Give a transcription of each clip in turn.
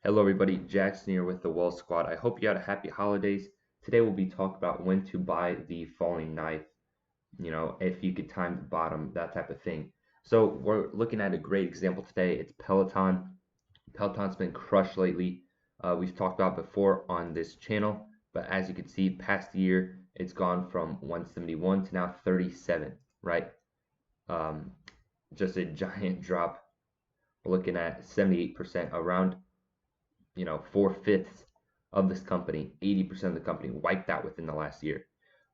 Hello everybody, Jackson here with the Well Squad. I hope you had a happy holidays. Today we'll be talking about when to buy the falling knife, if you could time the bottom, that type of thing. So we're looking at a great example today. It's Peloton. Peloton's been crushed lately. We've talked about before on this channel, but as you can see, past year, it's gone from 171 to now 37, right? Um, just a giant drop. We're looking at 78% around 4/5 of this company, 80% of the company wiped out within the last year.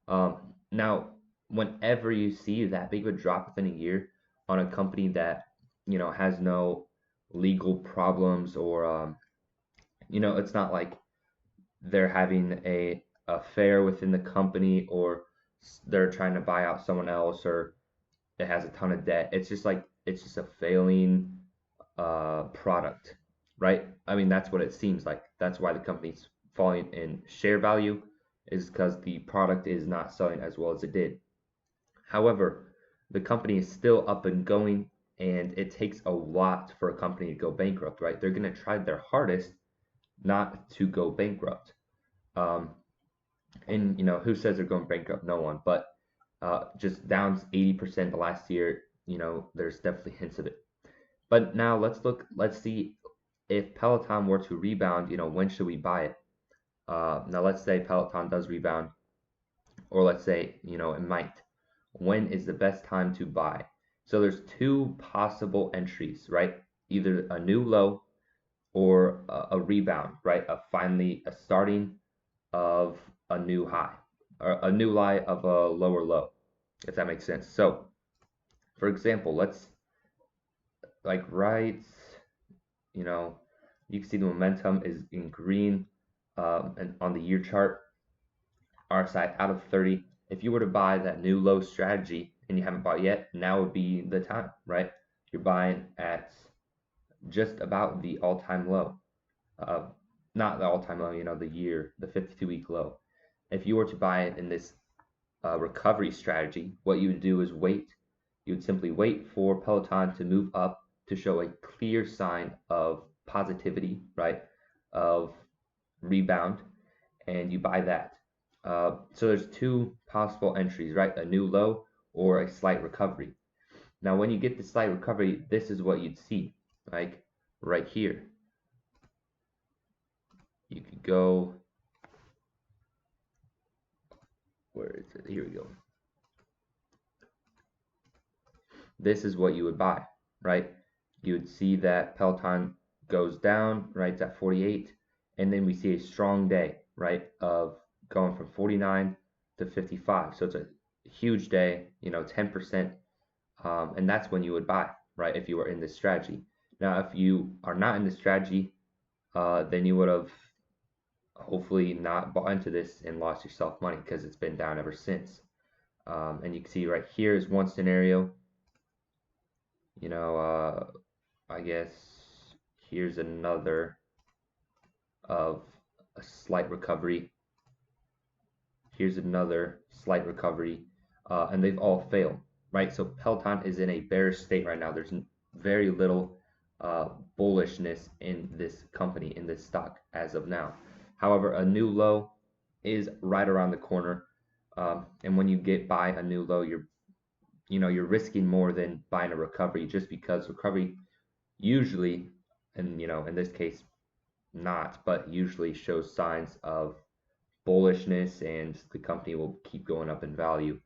Now, whenever you see that big of a drop within a year on a company that, has no legal problems or, it's not like they're having a affair within the company or they're trying to buy out someone else or it has a ton of debt. It's just a failing product, right? I mean, that's what it seems like. That's why the company's falling in share value, is because the product is not selling as well as it did. However, the company is still up and going, and it takes a lot for a company to go bankrupt, right? They're going to try their hardest not to go bankrupt. Um, and who says they're going bankrupt? No one. But just down 80% the last year, there's definitely hints of it. But now let's see if Peloton were to rebound, when should we buy it? Now let's say Peloton does rebound, or let's say, it might. When is the best time to buy? So there's two possible entries, right? Either a new low or a rebound, right? A starting of a new high, or a new high of a lower low, if that makes sense. So, for example, let's like right you know, you can see the momentum is in green, and on the year chart, RSI out of 30. If you were to buy that new low strategy and you haven't bought yet, now would be the time, right? You're buying at just about the all-time low. Uh, Not the all-time low, the 52-week low. If you were to buy it in this recovery strategy, what you would do is wait. You would simply wait for Peloton to move up to show a clear sign of positivity, right? Of rebound, and you buy that. So there's two possible entries, right? A new low or a slight recovery. Now, when you get the slight recovery, this is what you'd see, like right here. You could go, where is it? Here we go. This is what you would buy, right? You would see that Peloton goes down, right? It's at 48. And then we see a strong day, right? Of going from 49 to 55. So it's a huge day, 10%. And that's when you would buy, right? If you were in this strategy. Now, if you are not in this strategy, then you would have hopefully not bought into this and lost yourself money because it's been down ever since. And you can see right here is one scenario. I guess here's another of a slight recovery. Here's another slight recovery, and they've all failed, right? So Peloton is in a bearish state right now. There's very little bullishness in this company, in this stock as of now. However, a new low is right around the corner, and when you get by a new low, you're risking more than buying a recovery, just because recovery usually, and in this case not, but usually shows signs of bullishness and the company will keep going up in value.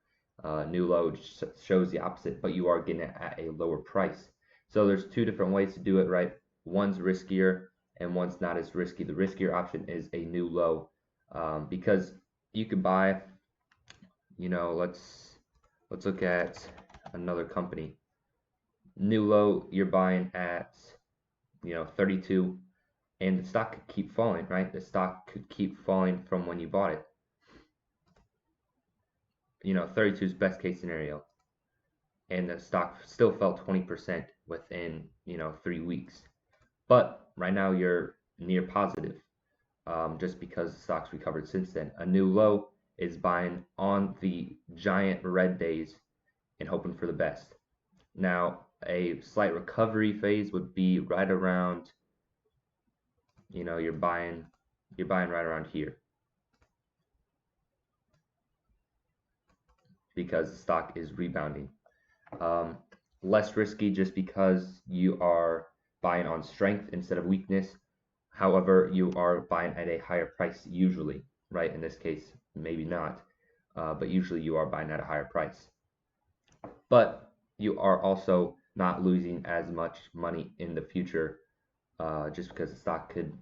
New low shows the opposite, but you are getting it at a lower price. So there's two different ways to do it, right? One's riskier and one's not as risky. The riskier option is a new low, because you could buy, let's look at another company. New low, you're buying at 32, and the stock could keep falling, right? The stock could keep falling from when you bought it. 32 is best case scenario, and the stock still fell 20% within 3 weeks. But right now you're near positive, just because the stock's recovered since then. A new low is buying on the giant red days and hoping for the best. Now, a slight recovery phase would be right around you know, you're buying right around here because the stock is rebounding. Um, Less risky just because you are buying on strength instead of weakness. However, you are buying at a higher price usually, right? In this case, maybe not, but usually you are buying at a higher price. But you are also not losing as much money in the future, just because the stock could,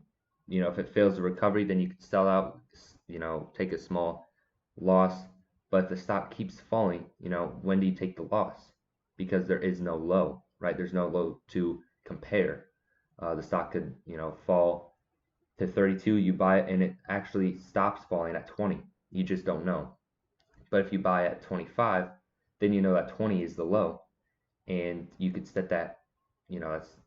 you know, if it fails the recovery, then you could sell out, you know, take a small loss. But if the stock keeps falling, you know, when do you take the loss? Because there is no low, right? There's no low to compare. The stock could, you know, fall to 32, you buy it and it actually stops falling at 20. You just don't know. But if you buy at 25, then you know that 20 is the low, and you could set that, you know, that's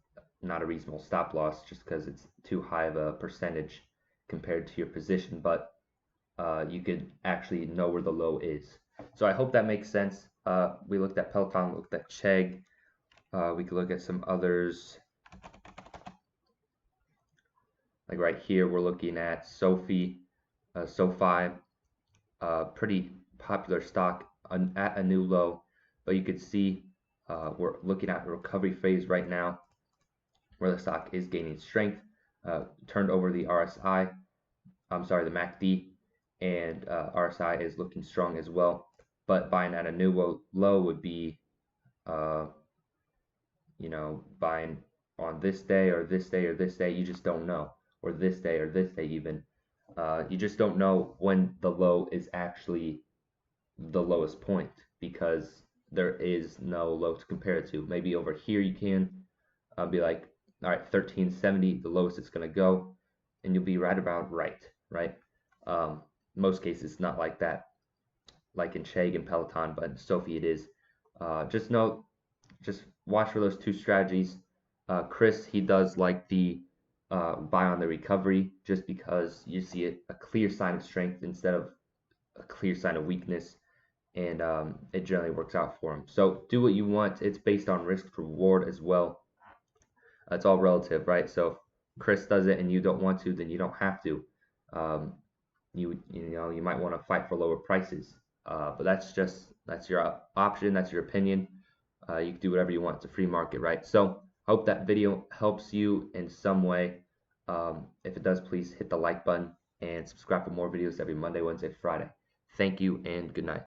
not a reasonable stop loss just because it's too high of a percentage compared to your position, but you could actually know where the low is. So I hope that makes sense. We looked at Peloton, looked at Chegg. We could look at some others. Like right here, we're looking at SoFi, pretty popular stock at a new low, but you could see we're looking at a recovery phase right now where the stock is gaining strength, turned over the RSI, I'm sorry, the MACD, and RSI is looking strong as well. But buying at a new low would be, uh, you know, buying on this day or this day or this day. You just don't know, or this day or this day even. You just don't know when the low is actually the lowest point because there is no low to compare it to. Maybe over here you can be like, all right, 1370, the lowest it's going to go, and you'll be right about right? Most cases, not like that, like in Chegg and Peloton, but in SoFi it is. Just know, just watch for those two strategies. Chris, he does like the buy on the recovery just because you see a clear sign of strength instead of a clear sign of weakness, and it generally works out for him. So do what you want. It's based on risk to reward as well. It's all relative, right? So if Chris does it and you don't want to, then you don't have to. Um, you know, you might want to fight for lower prices, but that's your option. That's your opinion. You can do whatever you want. It's a free market, right? So hope that video helps you in some way. If it does, please hit the like button and subscribe for more videos every Monday, Wednesday, Friday. Thank you and good night.